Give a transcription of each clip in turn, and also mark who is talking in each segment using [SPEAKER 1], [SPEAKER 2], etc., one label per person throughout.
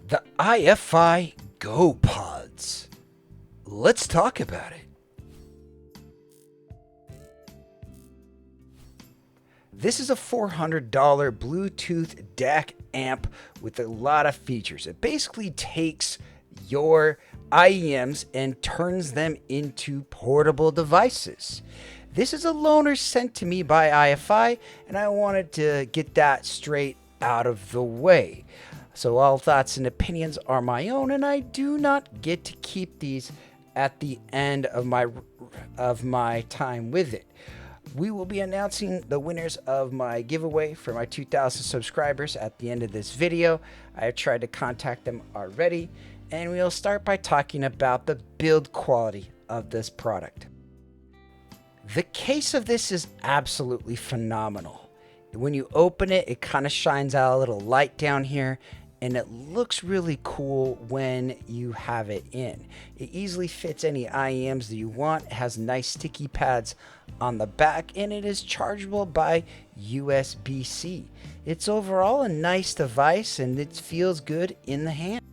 [SPEAKER 1] The iFi Go Pods. Let's talk about it. This is a $400 Bluetooth DAC amp with a lot of features. It basically takes your IEMs and turns them into portable devices. This is a loaner sent to me by iFi, and I wanted to get that straight out of the way. So all thoughts and opinions are my own, and I do not get to keep these at the end of my time with it. We will be announcing the winners of my giveaway for my 2,000 subscribers at the end of this video. I have tried to contact them already, and we'll start by talking about the build quality of this product. The case of this is absolutely phenomenal. When you open it, it kind of shines out a little light down here, and it looks really cool when you have it in. It easily fits any IEMs that you want. It has nice sticky pads on the back, and it is chargeable by USB-C. It's overall a nice device, and it feels good in the hand.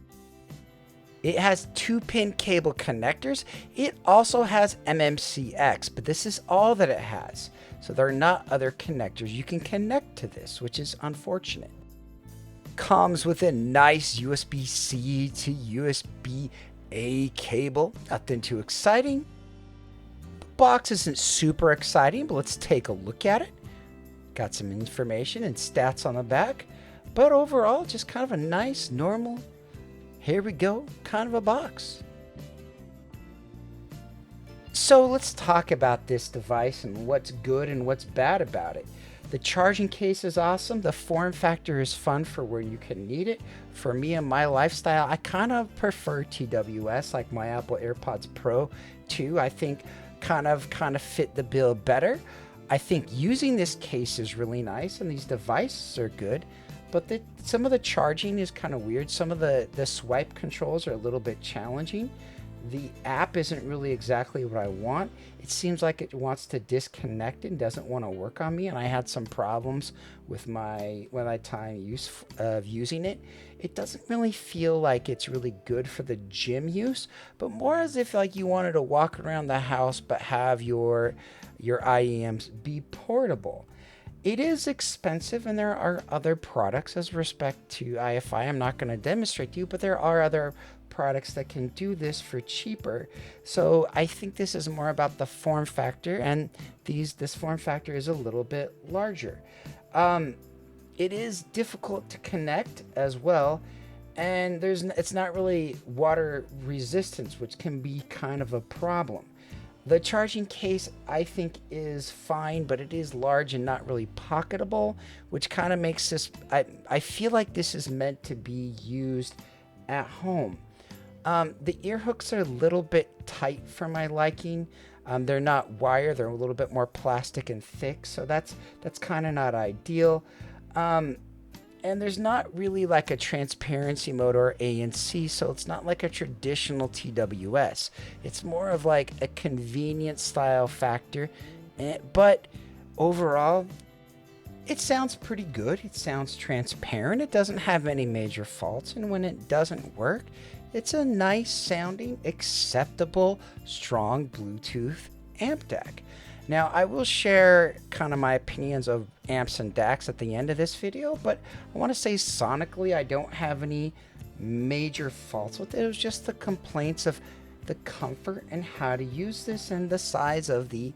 [SPEAKER 1] It has 2-pin cable connectors. It also has MMCX, but this is all that it has. So there are not other connectors you can connect to this, which is unfortunate. Comes with a nice USB-C to USB-A cable. Nothing too exciting. The box isn't super exciting, but let's take a look at it. Got some information and stats on the back, but overall just kind of a nice, normal, here we go, kind of a box. So let's talk about this device and what's good and what's bad about it. The charging case is awesome. The form factor is fun for where you can need it. For me and my lifestyle, I kind of prefer TWS, like my Apple AirPods Pro 2. I think kind of fit the bill better. I think using this case is really nice, and these devices are good. But some of the charging is kind of weird. Some of the swipe controls are a little bit challenging. The app isn't really exactly what I want. It seems like it wants to disconnect and doesn't want to work on me, and I had some problems with my time of using it. It doesn't really feel like it's really good for the gym use, but more as if like you wanted to walk around the house but have your IEMs be portable. It is expensive, and there are other products as respect to iFi. I'm not going to demonstrate to you, but there are other products that can do this for cheaper. So I think this is more about the form factor, and this form factor is a little bit larger. It is difficult to connect as well, and it's not really water resistance, which can be kind of a problem. The charging case, I think, is fine, but it is large and not really pocketable, which kind of makes this, I feel like this is meant to be used at home. The ear hooks are a little bit tight for my liking. They're not wire, they're a little bit more plastic and thick, so that's kind of not ideal. And there's not really like a transparency mode or ANC, so it's not like a traditional TWS. It's more of like a convenience style factor, but overall, it sounds pretty good. It sounds transparent. It doesn't have any major faults, and when it doesn't work, it's a nice sounding, acceptable, strong Bluetooth amp DAC. Now, I will share kind of my opinions of AMPS and DACs at the end of this video, but I want to say sonically, I don't have any major faults with it. It was just the complaints of the comfort and how to use this and the size of the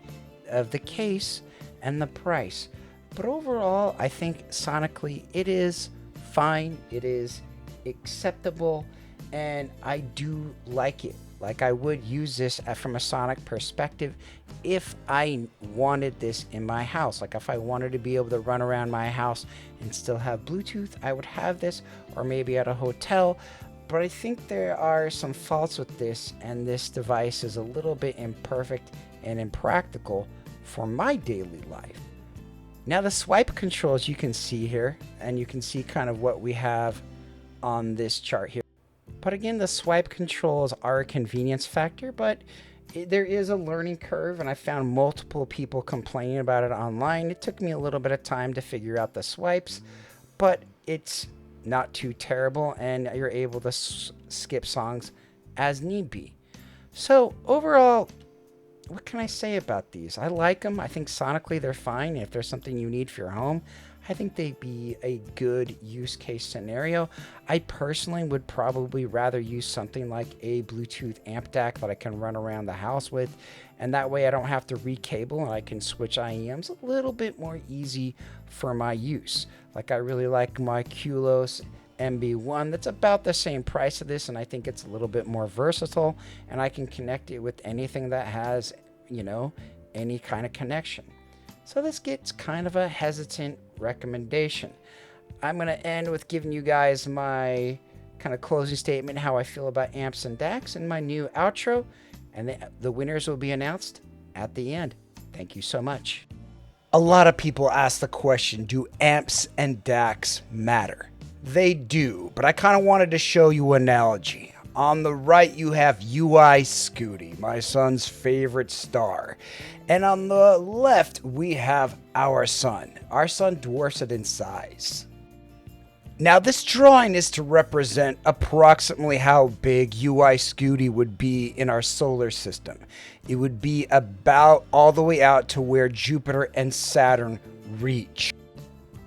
[SPEAKER 1] case and the price. But overall, I think sonically it is fine. It is acceptable, and I do like it. Like, I would use this from a sonic perspective if I wanted this in my house. Like, if I wanted to be able to run around my house and still have Bluetooth, I would have this, or maybe at a hotel. But I think there are some faults with this, and this device is a little bit imperfect and impractical for my daily life. Now, the swipe controls you can see here, and you can see kind of what we have on this chart here. But again, the swipe controls are a convenience factor, but there is a learning curve, and I found multiple people complaining about it online. It took me a little bit of time to figure out the swipes, but it's not too terrible, and you're able to skip songs as need be. So overall, what can I say about these? I like them. I think sonically they're fine. If there's something you need for your home, I think they'd be a good use case scenario. I personally would probably rather use something like a Bluetooth amp DAC that I can run around the house with, and that way I don't have to recable and I can switch IEMs a little bit more easy for my use. Like I really like my Kulos MB1 that's about the same price of this, and I think it's a little bit more versatile, and I can connect it with anything that has, any kind of connection. So this gets kind of a hesitant recommendation. I'm going to end with giving you guys my kind of closing statement, how I feel about amps and DACs, and my new outro, and the winners will be announced at the end. Thank you so much. A lot of people ask the question, do amps and DACs matter? They do, but I kind of wanted to show you an analogy. On the right, you have UI Scooty, my son's favorite star. And on the left, we have our sun. Our sun dwarfs it in size. Now, this drawing is to represent approximately how big UI Scooty would be in our solar system. It would be about all the way out to where Jupiter and Saturn reach.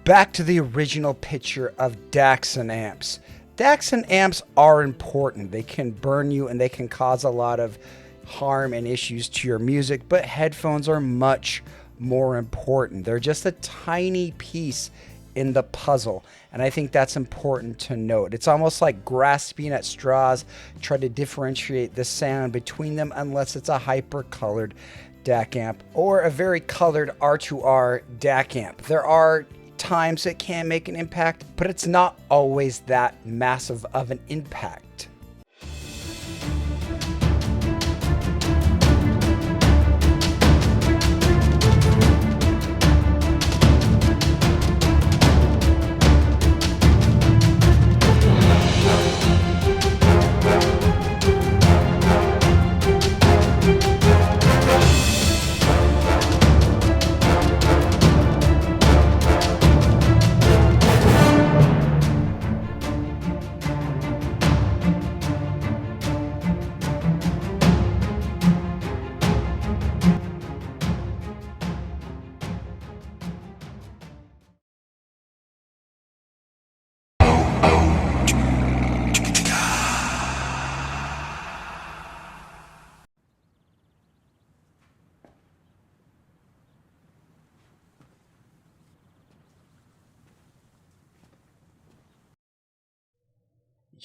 [SPEAKER 1] Back to the original picture of DACs and amps. DACs and amps are important. They can burn you and they can cause a lot of harm and issues to your music, but headphones are much more important. They're just a tiny piece in the puzzle, and I think that's important to note. It's almost like grasping at straws, try to differentiate the sound between them unless it's a hyper-colored DAC amp or a very colored R2R DAC amp. There are times it can make an impact, but it's not always that massive of an impact.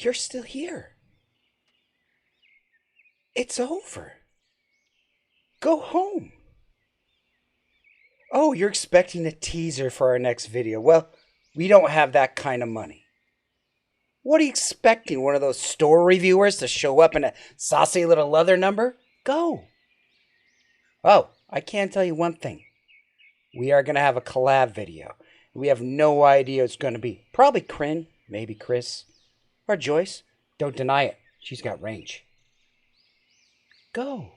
[SPEAKER 1] You're still here. It's over. Go home. Oh, you're expecting a teaser for our next video. Well, we don't have that kind of money. What are you expecting? One of those store reviewers to show up in a saucy little leather number? Go. Oh, I can tell you one thing. We are going to have a collab video. We have no idea what it's going to be. Probably Kryn, maybe Chris. Or Joyce. Don't deny it. She's got range. Go.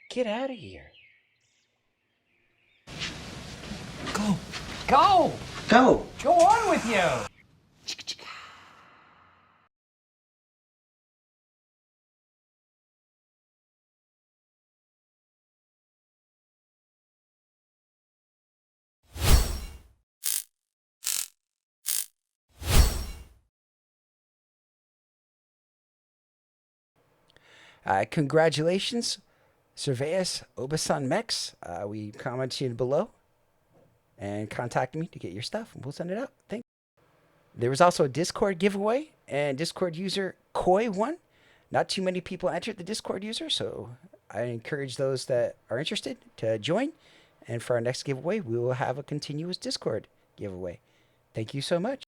[SPEAKER 1] Get out of here. Go.
[SPEAKER 2] Go!
[SPEAKER 1] Go.
[SPEAKER 2] Go on with you!
[SPEAKER 1] Congratulations, Serveus Obasan Mex. We commented below and contact me to get your stuff, and we'll send it out. Thanks. There was also a Discord giveaway, and Discord user Koi won. Not too many people entered the Discord user, so I encourage those that are interested to join. And for our next giveaway, we will have a continuous Discord giveaway. Thank you so much.